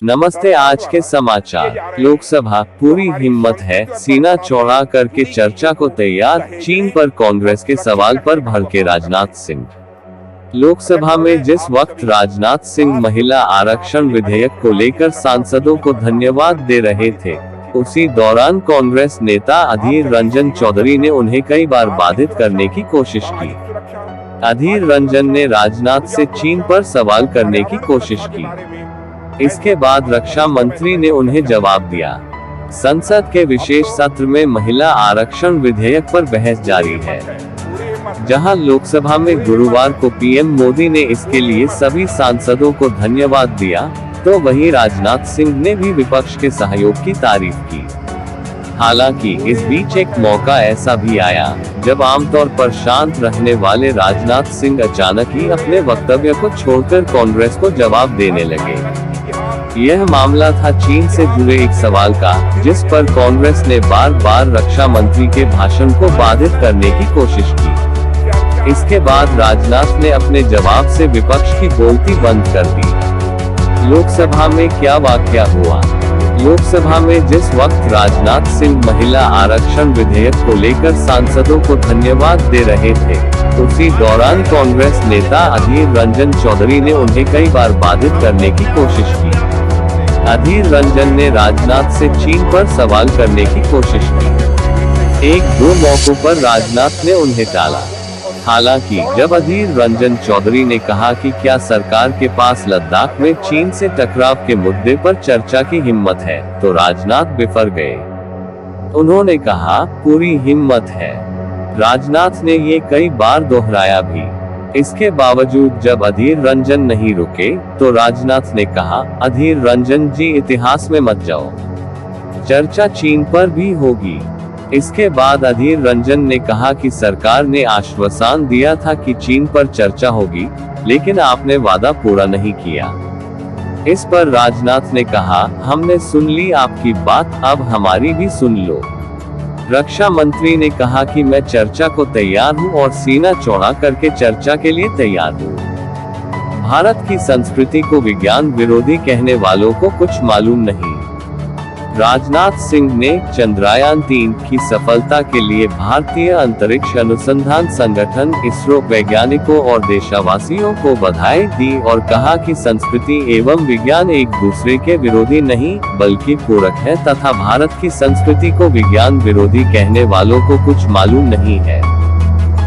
नमस्ते। आज के समाचार। लोकसभा पूरी हिम्मत है, सीना चौड़ा करके चर्चा को तैयार, चीन पर कांग्रेस के सवाल पर भड़के राजनाथ सिंह। लोकसभा में जिस वक्त राजनाथ सिंह महिला आरक्षण विधेयक को लेकर सांसदों को धन्यवाद दे रहे थे, उसी दौरान कांग्रेस नेता अधीर रंजन चौधरी ने उन्हें कई बार बाधित करने की कोशिश की। अधीर रंजन ने राजनाथ से चीन पर सवाल करने की कोशिश की। इसके बाद रक्षा मंत्री ने उन्हें जवाब दिया। संसद के विशेष सत्र में महिला आरक्षण विधेयक पर बहस जारी है। जहां लोकसभा में गुरुवार को पीएम मोदी ने इसके लिए सभी सांसदों को धन्यवाद दिया, तो वहीं राजनाथ सिंह ने भी विपक्ष के सहयोग की तारीफ की। हालांकि इस बीच एक मौका ऐसा भी आया जब आमतौर पर शांत रहने वाले राजनाथ सिंह अचानक ही अपने वक्तव्य को छोड़कर कांग्रेस को जवाब देने लगे। यह मामला था चीन से जुड़े एक सवाल का, जिस पर कांग्रेस ने बार बार रक्षा मंत्री के भाषण को बाधित करने की कोशिश की। इसके बाद राजनाथ ने अपने जवाब से विपक्ष की बोलती बंद कर दी। लोकसभा में क्या वाकया हुआ? लोकसभा में जिस वक्त राजनाथ सिंह महिला आरक्षण विधेयक को लेकर सांसदों को धन्यवाद दे रहे थे, उसी दौरान कांग्रेस नेता अधीर रंजन चौधरी ने उन्हें कई बार बाधित करने की कोशिश की। अधीर रंजन ने राजनाथ से चीन पर सवाल करने की कोशिश की। एक दो मौकों पर राजनाथ ने उन्हें टाला। हालांकि जब अधीर रंजन चौधरी ने कहा कि क्या सरकार के पास लद्दाख में चीन से टकराव के मुद्दे पर चर्चा की हिम्मत है, तो राजनाथ बिफर गए। उन्होंने कहा, पूरी हिम्मत है। राजनाथ ने ये कई बार दोहराया भी। इसके बावजूद जब अधीर रंजन नहीं रुके, तो राजनाथ ने कहा, अधीर रंजन जी इतिहास में मत जाओ, चर्चा चीन पर भी होगी। इसके बाद अधीर रंजन ने कहा कि सरकार ने आश्वासन दिया था कि चीन पर चर्चा होगी, लेकिन आपने वादा पूरा नहीं किया। इस पर राजनाथ ने कहा, हमने सुन ली आपकी बात, अब हमारी भी सुन लो। रक्षा मंत्री ने कहा कि मैं चर्चा को तैयार हूं और सीना चौड़ा करके चर्चा के लिए तैयार हूं। भारत की संस्कृति को विज्ञान विरोधी कहने वालों को कुछ मालूम नहीं। राजनाथ सिंह ने चंद्रयान-3 की सफलता के लिए भारतीय अंतरिक्ष अनुसंधान संगठन इसरो वैज्ञानिकों और देशवासियों को बधाई दी और कहा कि संस्कृति एवं विज्ञान एक दूसरे के विरोधी नहीं, बल्कि पूरक है तथा भारत की संस्कृति को विज्ञान विरोधी कहने वालों को कुछ मालूम नहीं है।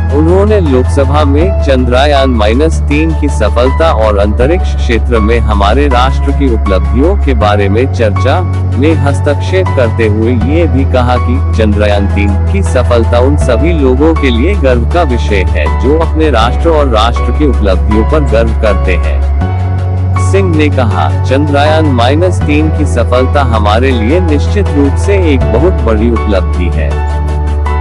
उन्होंने लोकसभा में चंद्रयान-3 की सफलता और अंतरिक्ष क्षेत्र में हमारे राष्ट्र की उपलब्धियों के बारे में चर्चा में हस्तक्षेप करते हुए ये भी कहा कि चंद्रयान-3 की सफलता उन सभी लोगों के लिए गर्व का विषय है जो अपने राष्ट्र और राष्ट्र की उपलब्धियों पर गर्व करते हैं। सिंह ने कहा, चंद्रयान-3 की सफलता हमारे लिए निश्चित रूप से एक बहुत बड़ी उपलब्धि है,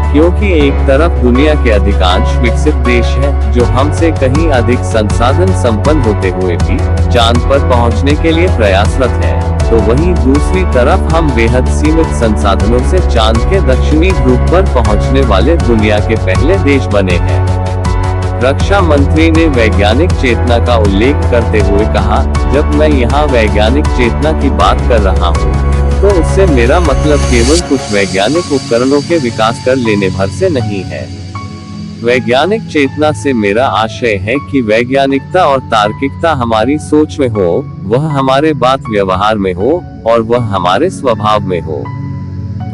क्योंकि एक तरफ दुनिया के अधिकांश विकसित देश हैं, जो हमसे कहीं अधिक संसाधन संपन्न होते हुए भी चांद पर पहुंचने के लिए प्रयासरत हैं, तो वहीं दूसरी तरफ हम बेहद सीमित संसाधनों से चांद के दक्षिणी ध्रुव पर पहुंचने वाले दुनिया के पहले देश बने हैं। रक्षा मंत्री ने वैज्ञानिक चेतना का उल्लेख करते हुए कहा, जब मैं यहाँ वैज्ञानिक चेतना की बात कर रहा हूँ, तो उससे मेरा मतलब केवल कुछ वैज्ञानिक उपकरणों के विकास कर लेने भर से नहीं है। वैज्ञानिक चेतना से मेरा आशय है कि वैज्ञानिकता और तार्किकता हमारी सोच में हो, वह हमारे बात व्यवहार में हो और वह हमारे स्वभाव में हो।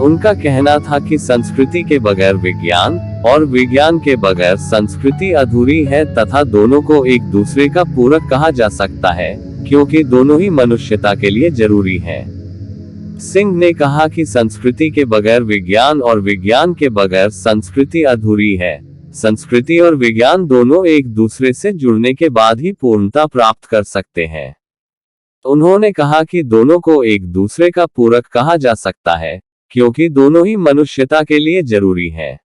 उनका कहना था कि संस्कृति के बगैर विज्ञान और विज्ञान के बगैर संस्कृति अधूरी है तथा दोनों को एक दूसरे का पूरक कहा जा सकता है, क्योंकि दोनों ही मनुष्यता के लिए जरूरी हैं। सिंह ने कहा कि संस्कृति के बगैर विज्ञान और विज्ञान के बगैर संस्कृति अधूरी है। संस्कृति और विज्ञान दोनों एक दूसरे से जुड़ने के बाद ही पूर्णता प्राप्त कर सकते हैं। उन्होंने कहा कि दोनों को एक दूसरे का पूरक कहा जा सकता है, क्योंकि दोनों ही मनुष्यता के लिए जरूरी है।